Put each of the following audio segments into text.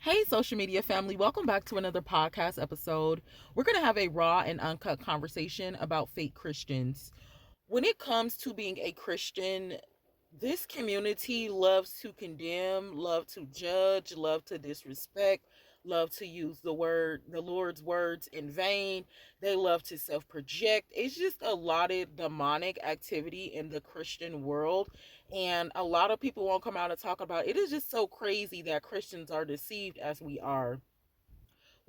Hey, social media family, welcome back to another podcast episode. We're going to have a raw and uncut conversation about fake Christians. When it comes to being a Christian, this community loves to condemn, love to judge, love to disrespect, love to use the Lord's words in vain. They love to self-project. It's just a lot of demonic activity in the Christian world, and a lot of people won't come out and talk about it. It is just so crazy that Christians are deceived as we are.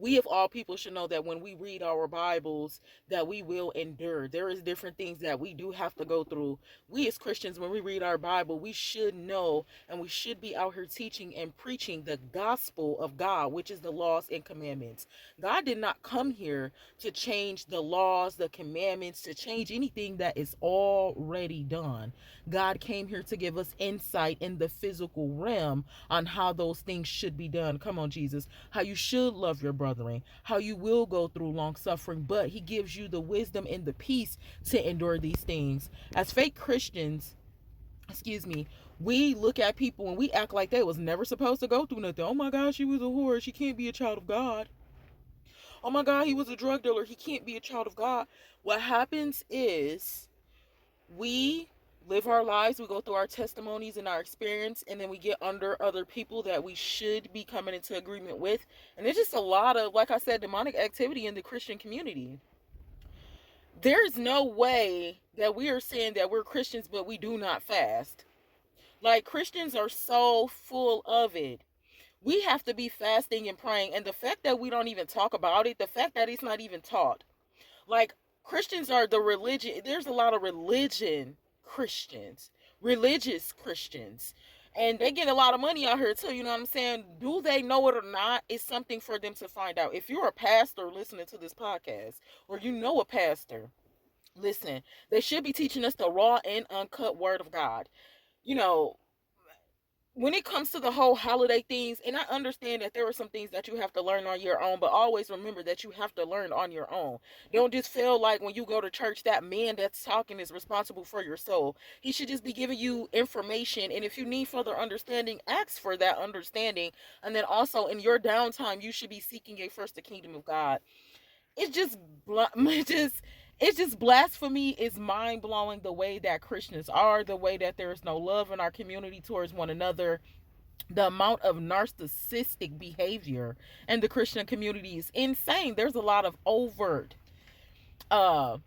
We of all people should know that when we read our Bibles, that we will endure. There is different things that we do have to go through. We as Christians, when we read our Bible, we should know, and we should be out here teaching and preaching the gospel of God, which is the laws and commandments. God did not come here to change the laws, the commandments, to change anything that is already done. God came here to give us insight in the physical realm on how those things should be done. Come on, Jesus. How you should love your brethren, how you will go through long suffering, but he gives you the wisdom and the peace to endure these things. As fake Christians, excuse me, we look at people and we act like they was never supposed to go through nothing. Oh my gosh, she was a whore. She can't be a child of God. Oh my God, he was a drug dealer. He can't be a child of God. What happens is we live our lives, we go through our testimonies and our experience, and then we get under other people that we should be coming into agreement with. And there's just a lot of, like I said, demonic activity in the Christian community. There's no way that we are saying that we're Christians, but we do not fast. Like, Christians are so full of it. We have to be fasting and praying. And the fact that we don't even talk about it, the fact that it's not even taught, like, Christians are the religion. There's a lot of religion Christians, religious Christians, and they get a lot of money out here too. You know what I'm saying? Do they know it or not? It's something for them to find out. If you're a pastor listening to this podcast, or you know a pastor, listen, they should be teaching us the raw and uncut word of God. You know, when it comes to the whole holiday things, and I understand that there are some things that you have to learn on your own, but always remember that you have to learn on your own. Don't just feel like when you go to church that man that's talking is responsible for your soul. He should just be giving you information, and if you need further understanding, ask for that understanding. And then also in your downtime, you should be seeking a first the kingdom of God. It's just it's just blasphemy. Is mind blowing the way that Christians are, the way that there is no love in our community towards one another. The amount of narcissistic behavior in the Christian community is insane. There's a lot of overt uh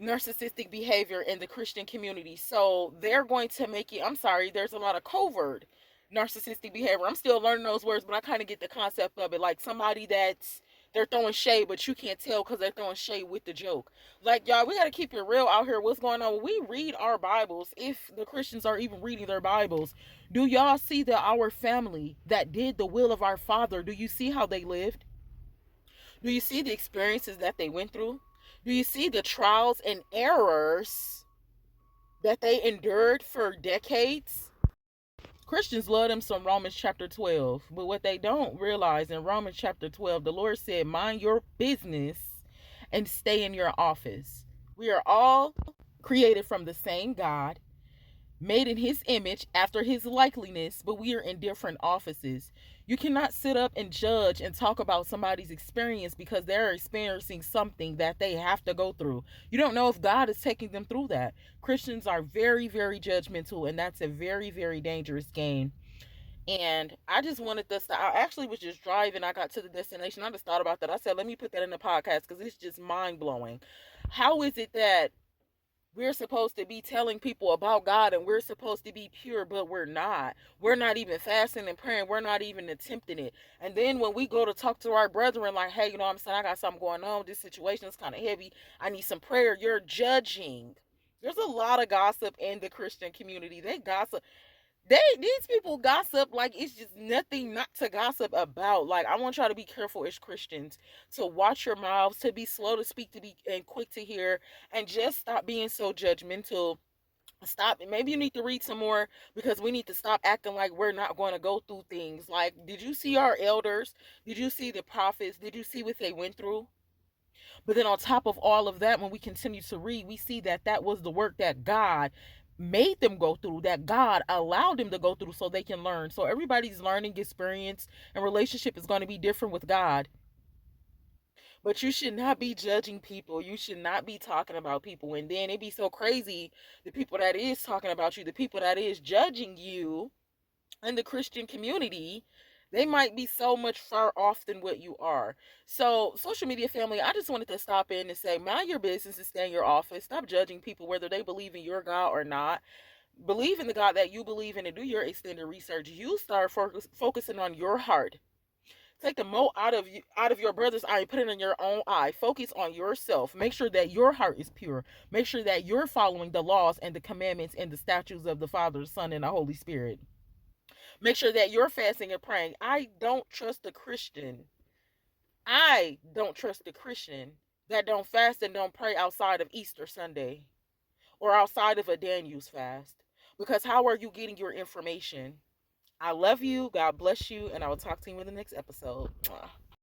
narcissistic behavior in the Christian community. So they're going to make it, I'm sorry, there's a lot of covert narcissistic behavior. I'm still learning those words, but I kind of get the concept of it. Like somebody that's they're throwing shade, but you can't tell because they're throwing shade with the joke. Like, y'all, we got to keep it real out here. What's going on? When we read our Bibles, if the Christians are even reading their Bibles, do y'all see that our family that did the will of our Father, do you see how they lived? Do you see the experiences that they went through? Do you see the trials and errors that they endured for decades? Christians love them some Romans chapter 12, but what they don't realize in Romans chapter 12, the Lord said, mind your business and stay in your office. We are all created from the same God, made in his image after his likeness, but we are in different offices. You cannot sit up and judge and talk about somebody's experience because they're experiencing something that they have to go through. You don't know if God is taking them through that. Christians are very, very judgmental, and that's a very, very dangerous game. And I just wanted this. I actually was just driving. I got to the destination. I just thought about that. I said, let me put that in the podcast because it's just mind blowing. How is it that we're supposed to be telling people about God and we're supposed to be pure, but we're not? We're not even fasting and praying. We're not even attempting it. And then when we go to talk to our brethren, like, hey, you know what I'm saying? I got something going on. This situation is kind of heavy. I need some prayer. You're judging. There's a lot of gossip in the Christian community. They gossip. These people gossip like it's just nothing not to gossip about. Like, I want y'all to be careful as Christians, to watch your mouths, to be slow to speak, to be and quick to hear, and just stop being so judgmental. Stop. Maybe you need to read some more because we need to stop acting like we're not going to go through things. Like, did you see our elders? Did you see the prophets? Did you see what they went through? But then on top of all of that, when we continue to read, we see that that was the work that God made them go through, that God allowed them to go through so they can learn. So everybody's learning experience and relationship is going to be different with God. But you should not be judging people. You should not be talking about people. And then it'd be so crazy, the people that is talking about you, the people that is judging you in the Christian community, they might be so much far off than what you are. So, social media family, I just wanted to stop in and say, mind your business and stay in your office. Stop judging people whether they believe in your God or not. Believe in the God that you believe in and do your extended research. You start focusing on your heart. Take the mote out of your brother's eye and put it in your own eye. Focus on yourself. Make sure that your heart is pure. Make sure that you're following the laws and the commandments and the statutes of the Father, the Son, and the Holy Spirit. Make sure that you're fasting and praying. I don't trust a Christian. I don't trust a Christian that don't fast and don't pray outside of Easter Sunday or outside of a Daniel's fast. Because how are you getting your information? I love you. God bless you. And I will talk to you in the next episode. Mwah.